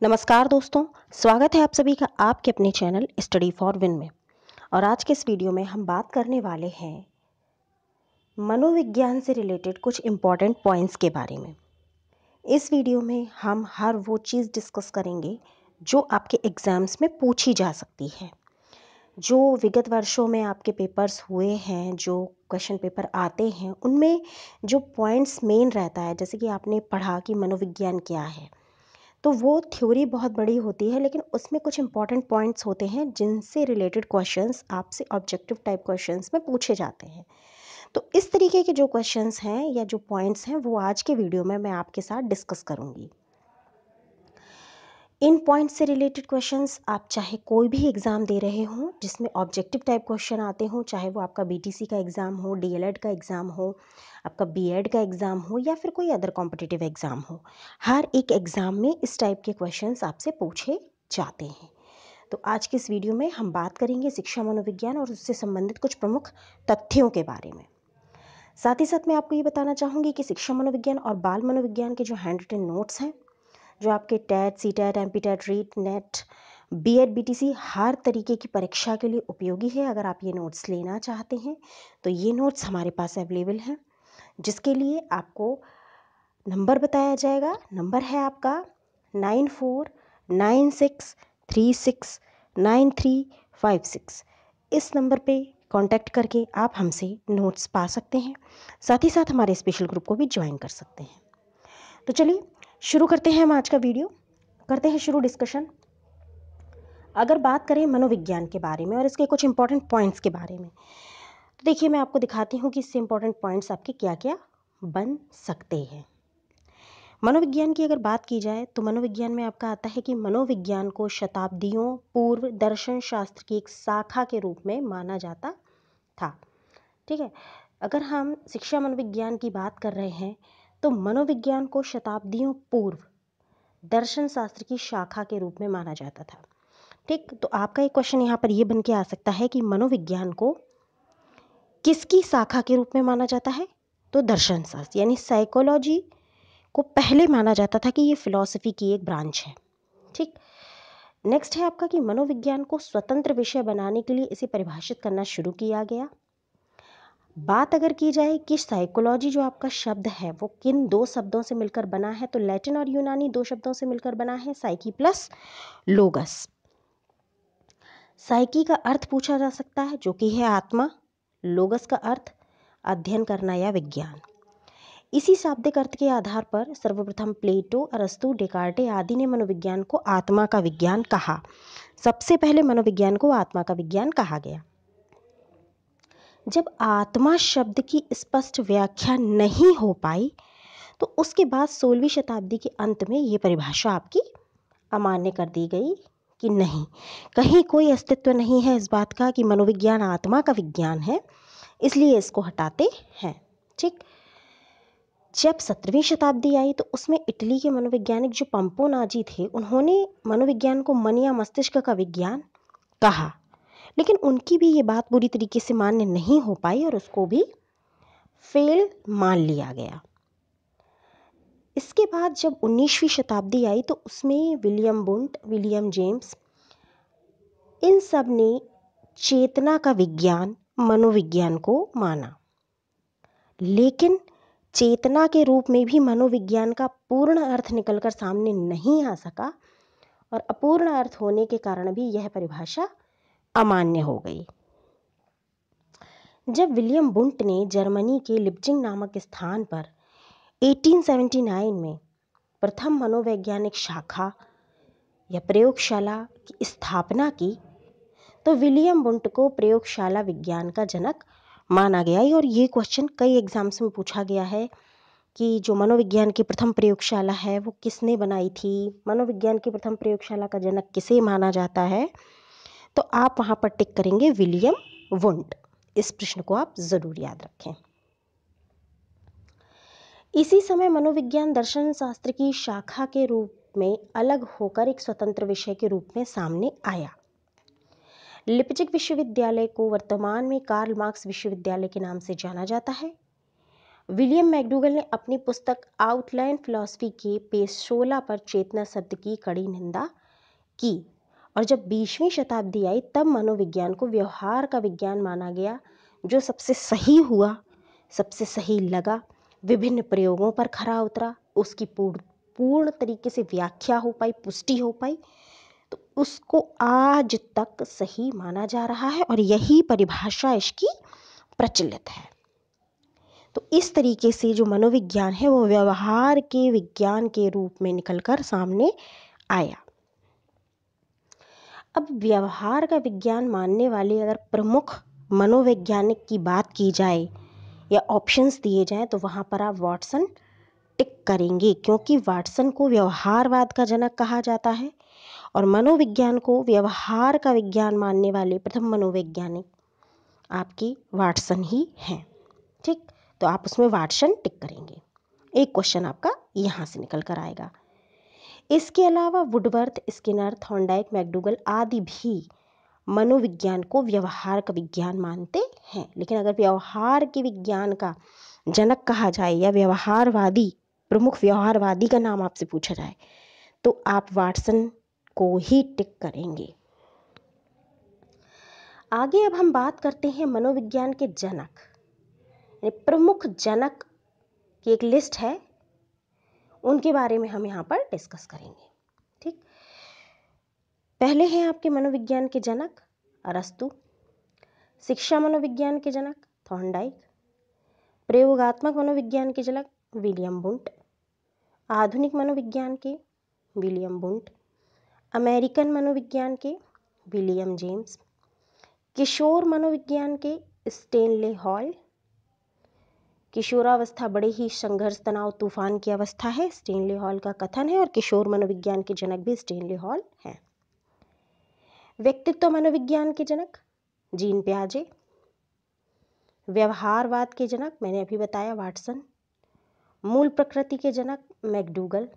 नमस्कार दोस्तों, स्वागत है आप सभी का आपके अपने चैनल स्टडी फॉर विन में। और आज के इस वीडियो में हम बात करने वाले हैं मनोविज्ञान से रिलेटेड कुछ इम्पॉर्टेंट पॉइंट्स के बारे में। इस वीडियो में हम हर वो चीज़ डिस्कस करेंगे जो आपके एग्ज़ाम्स में पूछी जा सकती है। जो विगत वर्षों में आपके पेपर्स हुए हैं, जो क्वेश्चन पेपर आते हैं, उनमें जो पॉइंट्स मेन रहता है, जैसे कि आपने पढ़ा कि मनोविज्ञान क्या है, तो वो थ्योरी बहुत बड़ी होती है, लेकिन उसमें कुछ इंपॉर्टेंट पॉइंट्स होते हैं जिनसे रिलेटेड क्वेश्चंस आपसे ऑब्जेक्टिव टाइप क्वेश्चंस में पूछे जाते हैं। तो इस तरीके के जो क्वेश्चंस हैं या जो पॉइंट्स हैं वो आज के वीडियो में मैं आपके साथ डिस्कस करूंगी। इन पॉइंट्स से रिलेटेड क्वेश्चंस आप चाहे कोई भी एग्ज़ाम दे रहे हों जिसमें ऑब्जेक्टिव टाइप क्वेश्चन आते हों, चाहे वो आपका बीटीसी का एग्ज़ाम हो, डीएलएड का एग्ज़ाम हो, आपका बीएड का एग्ज़ाम हो या फिर कोई अदर कॉम्पिटिटिव एग्ज़ाम हो, हर एक एग्ज़ाम में इस टाइप के क्वेश्चंस आपसे पूछे जाते हैं। तो आज के इस वीडियो में हम बात करेंगे शिक्षा मनोविज्ञान और उससे संबंधित कुछ प्रमुख तथ्यों के बारे में। साथ ही साथ मैं आपको ये बताना चाहूँगी कि शिक्षा मनोविज्ञान और बाल मनोविज्ञान के जो हैंड रिटन नोट्स हैं, जो आपके TET, CTET, MPTET, REET, NET, BEd, BTC हर तरीके की परीक्षा के लिए उपयोगी है। अगर आप ये नोट्स लेना चाहते हैं तो ये नोट्स हमारे पास अवेलेबल हैं, जिसके लिए आपको नंबर बताया जाएगा। नंबर है आपका 9496369356। इस नंबर पे कांटेक्ट करके आप हमसे नोट्स पा सकते हैं। साथ ही साथ हमारे स्पेशल ग्रुप को भी ज्वाइन कर सकते हैं। तो चलिए शुरू करते हैं हम आज का वीडियो, करते हैं शुरू डिस्कशन। अगर बात करें मनोविज्ञान के बारे में और इसके कुछ इंपॉर्टेंट पॉइंट्स के बारे में, तो देखिए मैं आपको दिखाती हूँ कि इससे इंपॉर्टेंट पॉइंट्स आपके क्या क्या बन सकते हैं। मनोविज्ञान की अगर बात की जाए तो मनोविज्ञान में आपका आता है कि मनोविज्ञान को शताब्दियों पूर्व दर्शन शास्त्र की एक शाखा के रूप में माना जाता था। ठीक है, अगर हम शिक्षा मनोविज्ञान की बात कर रहे हैं तो मनोविज्ञान को शताब्दियों पूर्व दर्शन शास्त्र की शाखा के रूप में माना जाता था। ठीक, तो आपका एक क्वेश्चन यहाँ पर ये बन के आ सकता है कि मनोविज्ञान को किसकी शाखा के रूप में माना जाता है? तो दर्शन शास्त्र यानी साइकोलॉजी को पहले माना जाता था कि ये फिलॉसफी की एक ब्रांच है। ठीक, नेक्स्ट है आपका कि मनोविज्ञान को स्वतंत्र विषय बनाने के लिए इसे परिभाषित करना शुरू किया गया। बात अगर की जाए कि साइकोलॉजी जो आपका शब्द है वो किन दो शब्दों से मिलकर बना है, तो लैटिन और यूनानी दो शब्दों से मिलकर बना है, साइकी प्लस लोगस। साइकी का अर्थ पूछा जा सकता है जो कि है आत्मा, लोगस का अर्थ अध्ययन करना या विज्ञान। इसी शाब्दिक अर्थ के आधार पर सर्वप्रथम प्लेटो, अरस्तु, डेकार्टे आदि ने मनोविज्ञान को आत्मा का विज्ञान कहा। सबसे पहले मनोविज्ञान को आत्मा का विज्ञान कहा गया। जब आत्मा शब्द की स्पष्ट व्याख्या नहीं हो पाई तो उसके बाद 16वीं शताब्दी के अंत में ये परिभाषा आपकी अमान्य कर दी गई कि नहीं, कहीं कोई अस्तित्व नहीं है इस बात का कि मनोविज्ञान आत्मा का विज्ञान है, इसलिए इसको हटाते हैं। ठीक, जब 17वीं शताब्दी आई तो उसमें इटली के मनोवैज्ञानिक जो पंपोनाजी थे, उन्होंने मनोविज्ञान को मन या मस्तिष्क का विज्ञान कहा, लेकिन उनकी भी ये बात पूरी तरीके से मान्य नहीं हो पाई और उसको भी फेल मान लिया गया। इसके बाद जब 19वीं शताब्दी आई तो उसमें विलियम बुंट, विलियम जेम्स, इन सब ने चेतना का विज्ञान मनोविज्ञान को माना, लेकिन चेतना के रूप में भी मनोविज्ञान का पूर्ण अर्थ निकलकर सामने नहीं आ सका और अपूर्ण अर्थ होने के कारण भी यह परिभाषा अमान्य हो गई। जब विलियम बुंट ने जर्मनी के लिप्जिंग नामक स्थान पर 1879 में प्रथम मनोवैज्ञानिक शाखा या प्रयोगशाला की स्थापना की तो विलियम बुंट को प्रयोगशाला विज्ञान का जनक माना गया। और ये क्वेश्चन कई एग्जाम्स में पूछा गया है कि जो मनोविज्ञान की प्रथम प्रयोगशाला है वो किसने बनाई थी, मनोविज्ञान की प्रथम प्रयोगशाला का जनक किसे माना जाता है, तो आप वहाँ पर टिक करेंगे विलियम वुंट। इस प्रश्न को आप ज़रूर याद रखें। इसी समय मनोविज्ञान दर्शन शास्त्र की शाखा के रूप में अलग होकर एक स्वतंत्र विषय के रूप में सामने आया। लिप्जिग विश्वविद्यालय को वर्तमान में कार्ल मार्क्स विश्वविद्यालय के नाम से जाना जाता है। विलियम मैकडूगल ने अपनी पुस्तक आउटलाइन फिलॉसफी के पेज 16 पर चेतना शब्द की कड़ी निंदा की। और जब 20वीं शताब्दी आई तब मनोविज्ञान को व्यवहार का विज्ञान माना गया, जो सबसे सही हुआ, सबसे सही लगा, विभिन्न प्रयोगों पर खरा उतरा, उसकी पूर्ण तरीके से व्याख्या हो पाई, पुष्टि हो पाई, तो उसको आज तक सही माना जा रहा है और यही परिभाषा इसकी प्रचलित है। तो इस तरीके से जो मनोविज्ञान है वो व्यवहार के विज्ञान के रूप में निकलकर सामने आया। अब व्यवहार का विज्ञान मानने वाले अगर प्रमुख मनोवैज्ञानिक की बात की जाए या ऑप्शंस दिए जाएं तो वहाँ पर आप वाटसन टिक करेंगे, क्योंकि वाटसन को व्यवहारवाद का जनक कहा जाता है और मनोविज्ञान को व्यवहार का विज्ञान मानने वाले प्रथम मनोवैज्ञानिक आपकी वाटसन ही हैं। ठीक, तो आप उसमें वाटसन टिक करेंगे। एक क्वेश्चन आपका यहाँ से निकल कर आएगा। इसके अलावा वुडवर्थ, स्किनर, थॉर्नडाइक, मैकडूगल आदि भी मनोविज्ञान को व्यवहार का विज्ञान मानते हैं, लेकिन अगर व्यवहार के विज्ञान का जनक कहा जाए या व्यवहारवादी, प्रमुख व्यवहारवादी का नाम आपसे पूछा जाए तो आप वाटसन को ही टिक करेंगे। आगे अब हम बात करते हैं मनोविज्ञान के जनक, प्रमुख जनक की एक लिस्ट है, उनके बारे में हम यहाँ पर डिस्कस करेंगे। ठीक, पहले हैं आपके मनोविज्ञान के जनक अरस्तु, शिक्षा मनोविज्ञान के जनक थॉर्नडाइक, प्रयोगात्मक मनोविज्ञान के जनक विलियम वुंट, आधुनिक मनोविज्ञान के विलियम वुंट, अमेरिकन मनोविज्ञान के विलियम जेम्स, किशोर मनोविज्ञान के स्टेनले हॉल, किशोरावस्था बड़े ही संघर्ष, तनाव, तूफान की अवस्था है, स्टेनले हॉल का कथन है, और किशोर मनोविज्ञान के जनक भी स्टेनले हॉल हैं। व्यक्तित्व मनोविज्ञान के जनक जीन पियाजे, व्यवहारवाद के जनक मैंने अभी बताया वाटसन, मूल प्रकृति के जनक मैकडूगल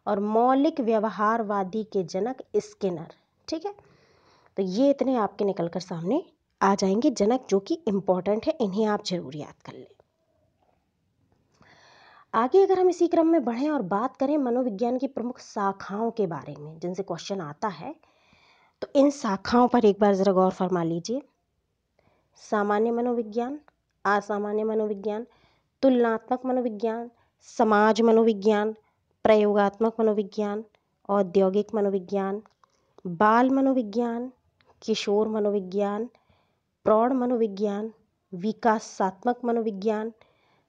और मौलिक व्यवहारवादी के जनक स्किनर। ठीक है, तो ये इतने आपके निकल कर सामने आ जाएंगे जनक, जो कि इम्पोर्टेंट है, इन्हें आप जरूर याद कर लें। आगे अगर हम इसी क्रम में बढ़ें और बात करें मनोविज्ञान की प्रमुख शाखाओं के बारे में जिनसे क्वेश्चन आता है, तो इन शाखाओं पर एक बार जरा गौर फरमा लीजिए। सामान्य मनोविज्ञान, असामान्य मनोविज्ञान, तुलनात्मक मनोविज्ञान, समाज मनोविज्ञान, प्रयोगात्मक मनोविज्ञान, औद्योगिक मनोविज्ञान, बाल मनोविज्ञान, किशोर मनोविज्ञान, प्रौढ़ मनोविज्ञान, विकासात्मक मनोविज्ञान,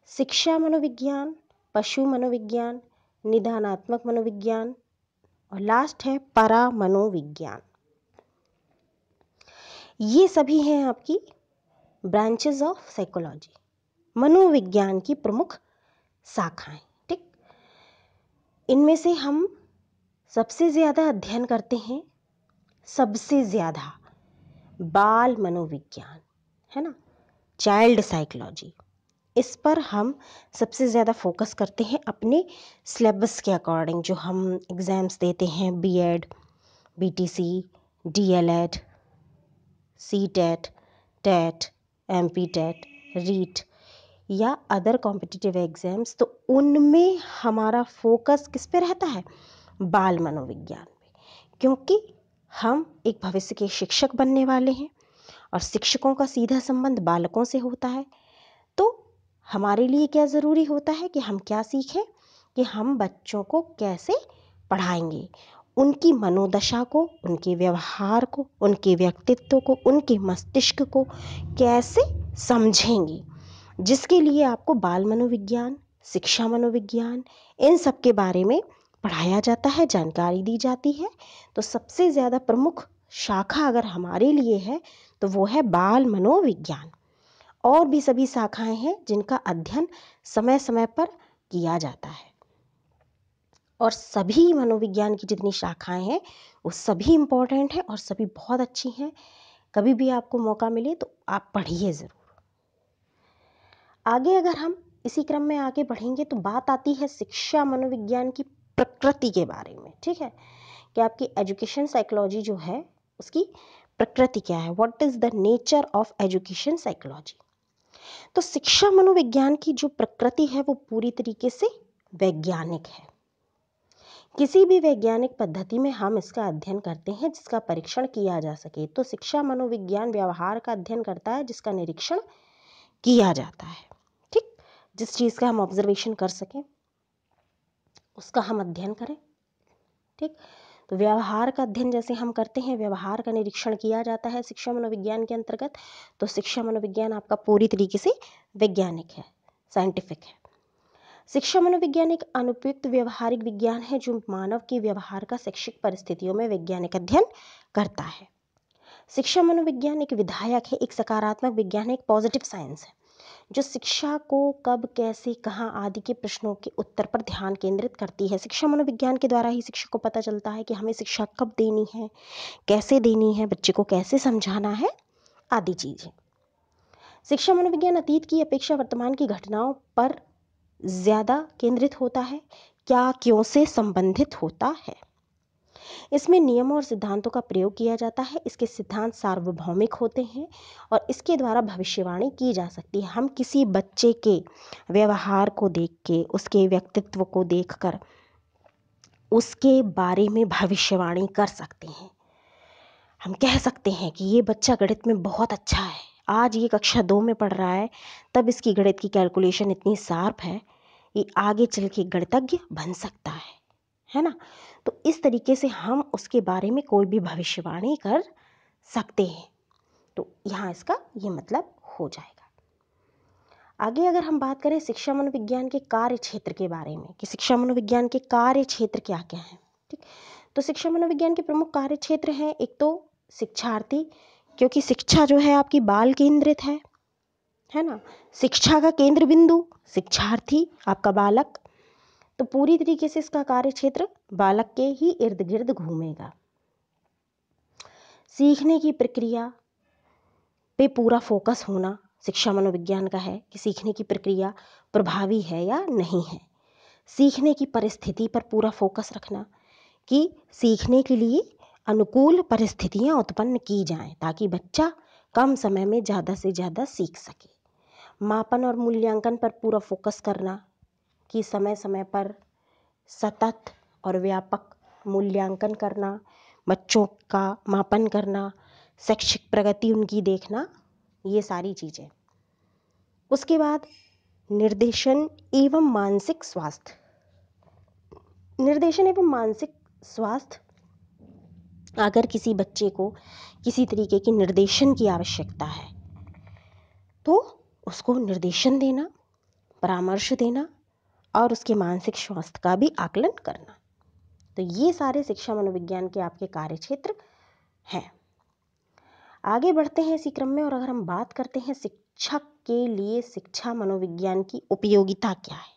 शिक्षा मनोविज्ञान, पशु मनोविज्ञान, निदानात्मक मनोविज्ञान और लास्ट है परा मनोविज्ञान। ये सभी हैं आपकी ब्रांचेस ऑफ साइकोलॉजी, मनोविज्ञान की प्रमुख शाखाएं। ठीक, इनमें से हम सबसे ज़्यादा अध्ययन करते हैं, सबसे ज़्यादा बाल मनोविज्ञान, है ना, चाइल्ड साइकोलॉजी। इस पर हम सबसे ज़्यादा फोकस करते हैं अपने सिलेबस के अकॉर्डिंग, जो हम एग्ज़ाम्स देते हैं, BEd, BTC, DElEd, CTET, TET, MPTET, REET या अदर कॉम्पिटिटिव एग्ज़ाम्स, तो उनमें हमारा फोकस किस पे रहता है? बाल मनोविज्ञान पे, क्योंकि हम एक भविष्य के शिक्षक बनने वाले हैं और शिक्षकों का सीधा संबंध बालकों से होता है। तो हमारे लिए क्या ज़रूरी होता है कि हम क्या सीखें, कि हम बच्चों को कैसे पढ़ाएंगे, उनकी मनोदशा को, उनके व्यवहार को, उनके व्यक्तित्व को, उनके मस्तिष्क को कैसे समझेंगे, जिसके लिए आपको बाल मनोविज्ञान, शिक्षा मनोविज्ञान, इन सब के बारे में पढ़ाया जाता है, जानकारी दी जाती है। तो सबसे ज़्यादा प्रमुख शाखा अगर हमारे लिए है तो वो है बाल मनोविज्ञान। और भी सभी शाखाएं हैं जिनका अध्ययन समय समय पर किया जाता है, और सभी मनोविज्ञान की जितनी शाखाएं हैं वो सभी इम्पोर्टेंट हैं और सभी बहुत अच्छी हैं। कभी भी आपको मौका मिले तो आप पढ़िए ज़रूर। आगे अगर हम इसी क्रम में आगे बढ़ेंगे तो बात आती है शिक्षा मनोविज्ञान की प्रकृति के बारे में। ठीक है, कि आपकी एजुकेशन साइकोलॉजी जो है उसकी प्रकृति क्या है, what is the nature of education psychology. तो शिक्षा मनोविज्ञान की जो प्रकृति है वो पूरी तरीके से वैज्ञानिक है। किसी भी वैज्ञानिक पद्धति में हम इसका अध्ययन करते हैं जिसका परीक्षण किया जा सके। तो शिक्षा मनोविज्ञान व्यवहार का अध्ययन करता है जिसका निरीक्षण किया जाता है। ठीक, जिस चीज़ का हम ऑब्जर्वेशन कर सकें उसका हम अध्ययन करें। ठीक, तो व्यवहार का अध्ययन जैसे हम करते हैं, व्यवहार का निरीक्षण किया जाता है शिक्षा मनोविज्ञान के अंतर्गत। तो शिक्षा मनोविज्ञान आपका पूरी तरीके से वैज्ञानिक है, साइंटिफिक है। शिक्षा मनोविज्ञान एक अनुपयुक्त व्यवहारिक विज्ञान है जो मानव के व्यवहार का शैक्षिक परिस्थितियों में वैज्ञानिक अध्ययन करता है। शिक्षा मनोविज्ञान एक विधायक है, एक सकारात्मक विज्ञान है, एक पॉजिटिव साइंस है जो शिक्षा को कब, कैसे, कहाँ आदि के प्रश्नों के उत्तर पर ध्यान केंद्रित करती है। शिक्षा मनोविज्ञान के द्वारा ही शिक्षक को पता चलता है कि हमें शिक्षा कब देनी है, कैसे देनी है, बच्चे को कैसे समझाना है, आदि चीज़ें। शिक्षा मनोविज्ञान अतीत की अपेक्षा वर्तमान की घटनाओं पर ज़्यादा केंद्रित होता है, क्या, क्यों से संबंधित होता है। इसमें नियमों और सिद्धांतों का प्रयोग किया जाता है। इसके सिद्धांत सार्वभौमिक होते हैं और इसके द्वारा भविष्यवाणी की जा सकती है। हम किसी बच्चे के व्यवहार को देख के, उसके व्यक्तित्व को देखकर उसके बारे में भविष्यवाणी कर सकते हैं। हम कह सकते हैं कि ये बच्चा गणित में बहुत अच्छा है, आज ये कक्षा 2 में पढ़ रहा है, तब इसकी गणित की कैलकुलेशन इतनी शार्प है, ये आगे चल के गणितज्ञ बन सकता है ना। तो इस तरीके से हम उसके बारे में कोई भी भविष्यवाणी कर सकते हैं। तो यहाँ इसका ये मतलब हो जाएगा। आगे अगर हम बात करें शिक्षा मनोविज्ञान के कार्य क्षेत्र के बारे में कि शिक्षा मनोविज्ञान के कार्य क्षेत्र क्या क्या हैं। ठीक, तो शिक्षा मनोविज्ञान के प्रमुख कार्य क्षेत्र हैं, एक तो शिक्षार्थी, क्योंकि शिक्षा जो है आपकी बाल केंद्रित है ना। शिक्षा का केंद्र बिंदु शिक्षार्थी, आपका बालक, तो पूरी तरीके से इसका कार्य क्षेत्र बालक के ही इर्द गिर्द घूमेगा। सीखने की प्रक्रिया पे पूरा फोकस होना शिक्षा मनोविज्ञान का है कि सीखने की प्रक्रिया प्रभावी है या नहीं है। सीखने की परिस्थिति पर पूरा फोकस रखना कि सीखने के लिए अनुकूल परिस्थितियां उत्पन्न की जाएं ताकि बच्चा कम समय में ज़्यादा से ज़्यादा सीख सके। मापन और मूल्यांकन पर पूरा फोकस करना कि समय समय पर सतत और व्यापक मूल्यांकन करना, बच्चों का मापन करना, शैक्षिक प्रगति उनकी देखना, ये सारी चीज़ें। उसके बाद निर्देशन एवं मानसिक स्वास्थ्य। निर्देशन एवं मानसिक स्वास्थ्य, अगर किसी बच्चे को किसी तरीके की निर्देशन की आवश्यकता है तो उसको निर्देशन देना, परामर्श देना और उसके मानसिक स्वास्थ्य का भी आकलन करना। तो ये सारे शिक्षा मनोविज्ञान के आपके कार्य क्षेत्र हैं। आगे बढ़ते हैं इसी क्रम में और अगर हम बात करते हैं शिक्षक के लिए शिक्षा मनोविज्ञान की उपयोगिता क्या है,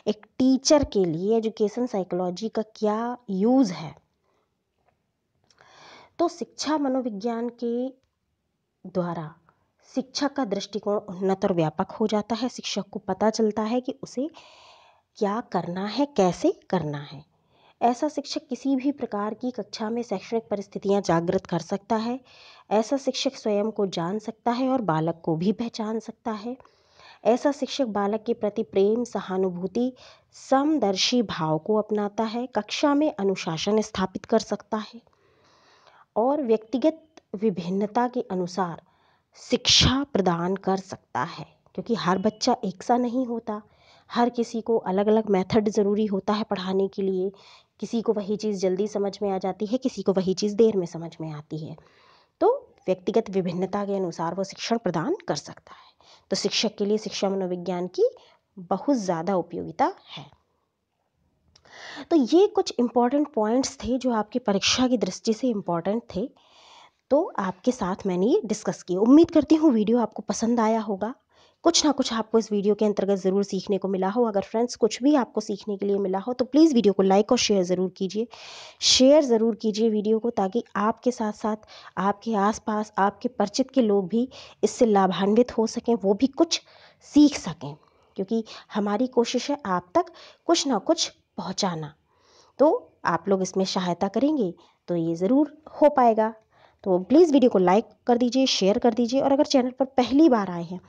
एक टीचर के लिए एजुकेशन साइकोलॉजी का क्या यूज़ है। तो शिक्षा मनोविज्ञान के द्वारा शिक्षक का दृष्टिकोण उन्नत और व्यापक हो जाता है। शिक्षक को पता चलता है कि उसे क्या करना है, कैसे करना है। ऐसा शिक्षक किसी भी प्रकार की कक्षा में शैक्षणिक परिस्थितियां जागृत कर सकता है। ऐसा शिक्षक स्वयं को जान सकता है और बालक को भी पहचान सकता है। ऐसा शिक्षक बालक के प्रति प्रेम, सहानुभूति, समदर्शी भाव को अपनाता है, कक्षा में अनुशासन स्थापित कर सकता है और व्यक्तिगत विभिन्नता के अनुसार शिक्षा प्रदान कर सकता है, क्योंकि हर बच्चा एक सा नहीं होता, हर किसी को अलग अलग मेथड ज़रूरी होता है पढ़ाने के लिए। किसी को वही चीज़ जल्दी समझ में आ जाती है, किसी को वही चीज़ देर में समझ में आती है। तो व्यक्तिगत विभिन्नता के अनुसार वो शिक्षण प्रदान कर सकता है। तो शिक्षक के लिए शिक्षा मनोविज्ञान की बहुत ज़्यादा उपयोगिता है। तो ये कुछ इम्पॉर्टेंट पॉइंट्स थे जो आपकी परीक्षा की दृष्टि से इम्पॉर्टेंट थे, तो आपके साथ मैंने ये डिस्कस किया। उम्मीद करती हूँ वीडियो आपको पसंद आया होगा, कुछ ना कुछ आपको इस वीडियो के अंतर्गत ज़रूर सीखने को मिला हो। अगर फ्रेंड्स कुछ भी आपको सीखने के लिए मिला हो तो प्लीज़ वीडियो को लाइक और शेयर ज़रूर कीजिए। शेयर ज़रूर कीजिए वीडियो को, ताकि आपके साथ साथ आपके आसपास आपके परिचित के लोग भी इससे लाभान्वित हो सकें, वो भी कुछ सीख सकें, क्योंकि हमारी कोशिश है आप तक कुछ ना कुछ पहुँचाना। तो आप लोग इसमें सहायता करेंगे तो ये ज़रूर हो पाएगा। तो प्लीज़ वीडियो को लाइक कर दीजिए, शेयर कर दीजिए और अगर चैनल पर पहली बार आए हैं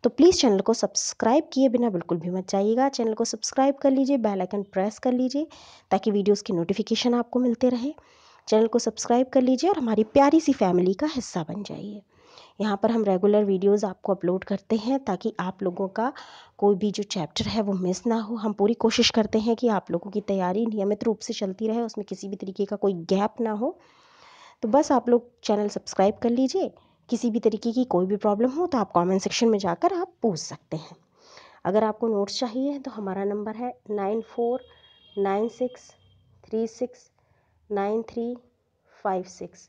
तो प्लीज़ चैनल को सब्सक्राइब किए बिना बिल्कुल भी मत जाइएगा। चैनल को सब्सक्राइब कर लीजिए, बेल आइकन प्रेस कर लीजिए ताकि वीडियोज़ की नोटिफिकेशन आपको मिलते रहे। चैनल को सब्सक्राइब कर लीजिए और हमारी प्यारी सी फैमिली का हिस्सा बन जाइए। यहाँ पर हम रेगुलर वीडियोस आपको अपलोड करते हैं ताकि आप लोगों का कोई भी जो चैप्टर है वो मिस ना हो। हम पूरी कोशिश करते हैं कि आप लोगों की तैयारी नियमित रूप से चलती रहे, उसमें किसी भी तरीके का कोई गैप ना हो। तो बस आप लोग चैनल सब्सक्राइब कर लीजिए। किसी भी तरीके की कोई भी प्रॉब्लम हो तो आप कमेंट सेक्शन में जाकर आप पूछ सकते हैं। अगर आपको नोट्स चाहिए तो हमारा नंबर है 9496369356।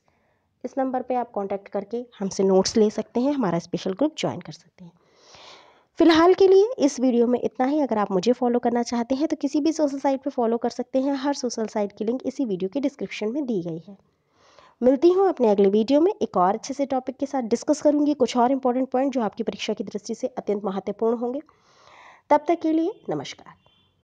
इस नंबर पे आप कांटेक्ट करके हमसे नोट्स ले सकते हैं, हमारा स्पेशल ग्रुप ज्वाइन कर सकते हैं। फिलहाल के लिए इस वीडियो में इतना ही। अगर आप मुझे फॉलो करना चाहते हैं तो किसी भी सोशल साइट पे फॉलो कर सकते हैं। हर सोशल साइट की लिंक इसी वीडियो के डिस्क्रिप्शन में दी गई है। मिलती हूँ अपने अगले वीडियो में एक और अच्छे से टॉपिक के साथ। डिस्कस करूँगी कुछ और इंपॉर्टेंट पॉइंट जो आपकी परीक्षा की दृष्टि से अत्यंत महत्वपूर्ण होंगे। तब तक के लिए नमस्कार।